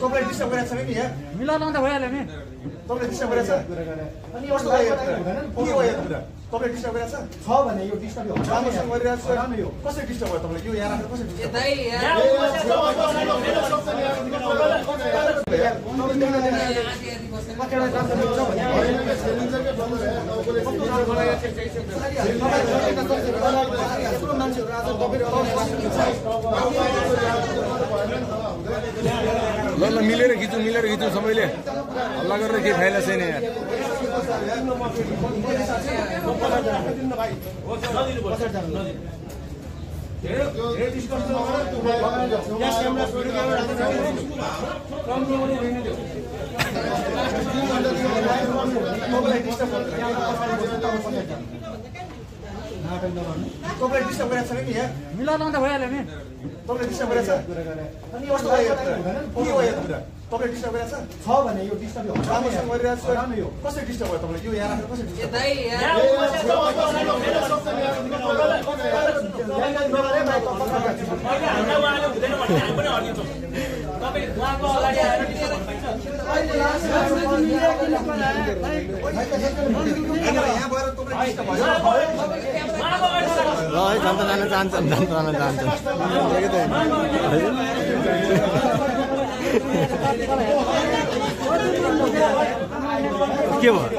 तपाईले डिस्टर्ब गरेछ नि यहाँ मिलाउनु त भइहाल्यो नि तपाईले डिस्टर्ब गरेछ अनि कस्तो भयो के भयो यो कुरा तपाईले डिस्टर्ब गरेछ छ भने यो डिस्टर्ब हो राम्रोसँग गरिरहेको छु यो कसरी डिस्टर्ब भयो तपाईले यो यहाँ राखेर कसरी डिस्टर्ब ल ल मिलेर खिचौँ सबैले हल्ला गरेर के फाइदा छैन यार तपाईले डिस्टर्ब गरेछ नि यहाँ मिलाउनु त भइहाल्यो नि तपाईले डिस्टर्ब गरेछ अनि कस्तो भयो यो कुरा के भयो यो कुरा तपाईले डिस्टर्ब गरेछ छ भने यो डिस्टर्ब हो राम्रोसँग गरिरहेको छु यो कसरी डिस्टर्ब भयो तपाईले यो यहाँ राखेर कसरी डिस्टर्ब यहाँ भएर तपाईले डिस्टर्ब भयो ल है जान चाहन्छन् के भयो